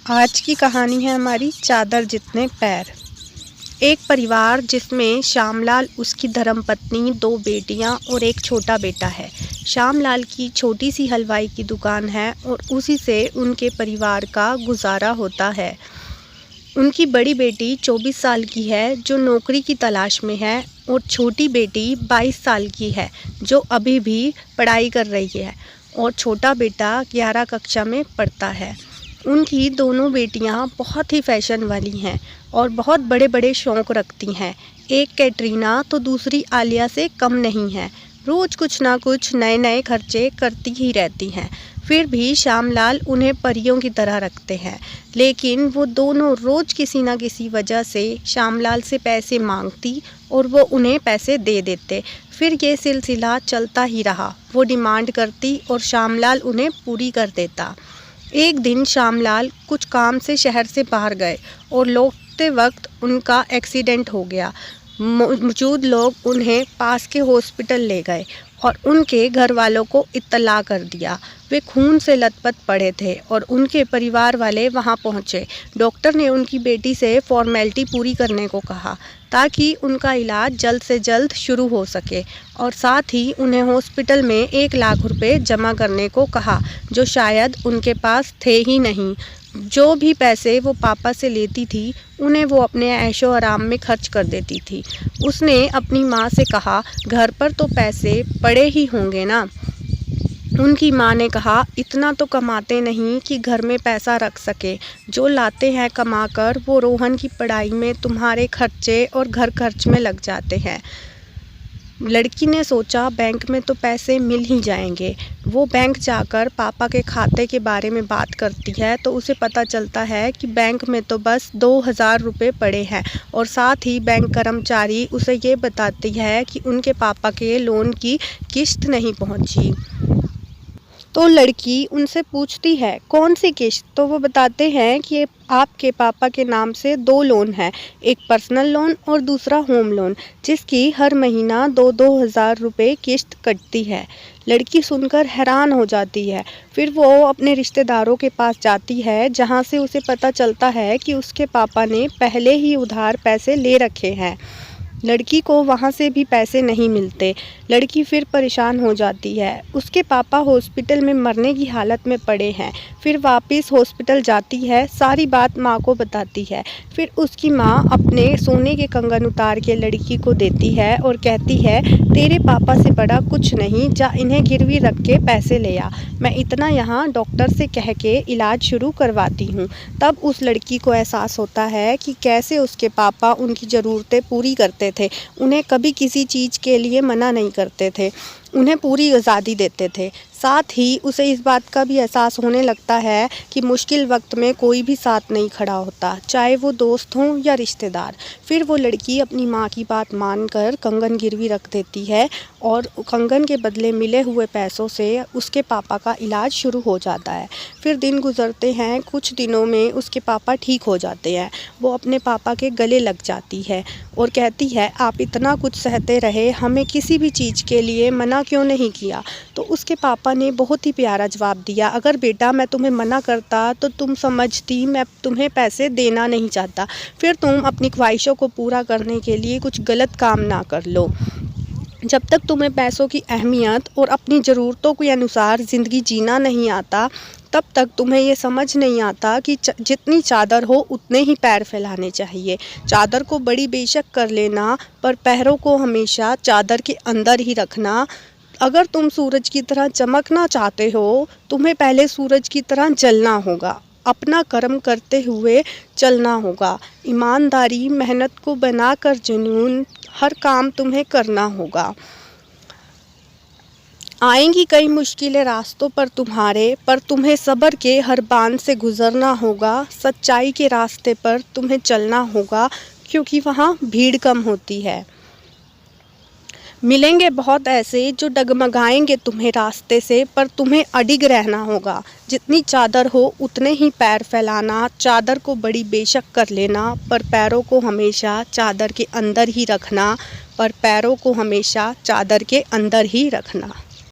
आज की कहानी है हमारी चादर जितने पैर। एक परिवार जिसमें श्यामलाल, उसकी धर्मपत्नी, दो बेटियां और एक छोटा बेटा है। श्यामलाल की छोटी सी हलवाई की दुकान है और उसी से उनके परिवार का गुजारा होता है। उनकी बड़ी बेटी 24 साल की है जो नौकरी की तलाश में है और छोटी बेटी 22 साल की है जो अभी भी पढ़ाई कर रही है और छोटा बेटा 11 कक्षा में पढ़ता है। उनकी दोनों बेटियां बहुत ही फैशन वाली हैं और बहुत बड़े बड़े शौक़ रखती हैं। एक कैटरीना तो दूसरी आलिया से कम नहीं है। रोज़ कुछ ना कुछ नए नए खर्चे करती ही रहती हैं। फिर भी श्यामलाल उन्हें परियों की तरह रखते हैं, लेकिन वो दोनों रोज़ किसी न किसी वजह से श्यामलाल से पैसे मांगती और वो उन्हें पैसे दे देते। फिर ये सिलसिला चलता ही रहा। वो डिमांड करती और श्यामलाल उन्हें पूरी कर देता। एक दिन श्यामलाल कुछ काम से शहर से बाहर गए और लौटते वक्त उनका एक्सीडेंट हो गया। मौजूद लोग उन्हें पास के हॉस्पिटल ले गए और उनके घर वालों को इत्तला कर दिया। वे खून से लथपथ पड़े थे और उनके परिवार वाले वहां पहुंचे। डॉक्टर ने उनकी बेटी से फॉर्मेलिटी पूरी करने को कहा ताकि उनका इलाज जल्द से जल्द शुरू हो सके और साथ ही उन्हें हॉस्पिटल में 1 लाख रुपए जमा करने को कहा जो शायद उनके पास थे ही नहीं। जो भी पैसे वो पापा से लेती थी उन्हें वो अपने ऐशो आराम में खर्च कर देती थी। उसने अपनी माँ से कहा, घर पर तो पैसे पड़े ही होंगे ना। उनकी माँ ने कहा, इतना तो कमाते नहीं कि घर में पैसा रख सके। जो लाते हैं कमाकर वो रोहन की पढ़ाई में, तुम्हारे खर्चे और घर खर्च में लग जाते हैं। लड़की ने सोचा बैंक में तो पैसे मिल ही जाएंगे। वो बैंक जाकर पापा के खाते के बारे में बात करती है तो उसे पता चलता है कि बैंक में तो बस 2000 रुपये पड़े हैं और साथ ही बैंक कर्मचारी उसे ये बताती है कि उनके पापा के लोन की किश्त नहीं पहुंची। तो लड़की उनसे पूछती है, कौन सी किश्त? तो वो बताते हैं कि आपके पापा के नाम से 2 लोन हैं, एक पर्सनल लोन और दूसरा होम लोन, जिसकी हर महीना 2-2 हज़ार रुपये किश्त कटती है। लड़की सुनकर हैरान हो जाती है। फिर वो अपने रिश्तेदारों के पास जाती है जहाँ से उसे पता चलता है कि उसके पापा ने पहले ही उधार पैसे ले रखे हैं। लड़की को वहाँ से भी पैसे नहीं मिलते। लड़की फिर परेशान हो जाती है। उसके पापा हॉस्पिटल में मरने की हालत में पड़े हैं। फिर वापस हॉस्पिटल जाती है, सारी बात माँ को बताती है। फिर उसकी माँ अपने सोने के कंगन उतार के लड़की को देती है और कहती है, तेरे पापा से बड़ा कुछ नहीं, जा इन्हें गिरवी रख के पैसे ले आ, मैं इतना यहाँ डॉक्टर से कह के इलाज शुरू करवाती हूँ। तब उस लड़की को एहसास होता है कि कैसे उसके पापा उनकी ज़रूरतें पूरी करते थे। उन्हें कभी किसी चीज़ के लिए मना नहीं करते थे, उन्हें पूरी आज़ादी देते थे। साथ ही उसे इस बात का भी एहसास होने लगता है कि मुश्किल वक्त में कोई भी साथ नहीं खड़ा होता, चाहे वो दोस्त हों या रिश्तेदार। फिर वो लड़की अपनी माँ की बात मानकर कंगन गिरवी रख देती है और कंगन के बदले मिले हुए पैसों से उसके पापा का इलाज शुरू हो जाता है। फिर दिन गुजरते हैं। कुछ दिनों में उसके पापा ठीक हो जाते हैं। वो अपने पापा के गले लग जाती है और कहती है, आप इतना कुछ सहते रहे, हमें किसी भी चीज़ के लिए मना क्यों नहीं किया? तो उसके पापा ने बहुत ही प्यारा जवाब दिया, अगर बेटा मैं तुम्हें मना करता तो तुम समझती मैं तुम्हें पैसे देना नहीं चाहता, फिर तुम अपनी ख्वाहिशों को पूरा करने के लिए कुछ गलत काम ना कर लो। जब तक तुम्हें पैसों की अहमियत और अपनी ज़रूरतों के अनुसार ज़िंदगी जीना नहीं आता, तब तक तुम्हें ये समझ नहीं आता कि जितनी चादर हो उतने ही पैर फैलाने चाहिए। चादर को बड़ी बेशक कर लेना, पर पैरों को हमेशा चादर के अंदर ही रखना। अगर तुम सूरज की तरह चमकना चाहते हो, तुम्हें पहले सूरज की तरह जलना होगा, अपना कर्म करते हुए चलना होगा। ईमानदारी, मेहनत को बनाकर जुनून, हर काम तुम्हें करना होगा। आएंगी कई मुश्किलें रास्तों पर तुम्हारे, पर तुम्हें सब्र के हर बांध से गुजरना होगा। सच्चाई के रास्ते पर तुम्हें चलना होगा, क्योंकि वहाँ भीड़ कम होती है। मिलेंगे बहुत ऐसे जो डगमगाएंगे तुम्हें रास्ते से, पर तुम्हें अडिग रहना होगा। जितनी चादर हो उतने ही पैर फैलाना। चादर को बड़ी बेशक कर लेना, पर पैरों को हमेशा चादर के अंदर ही रखना।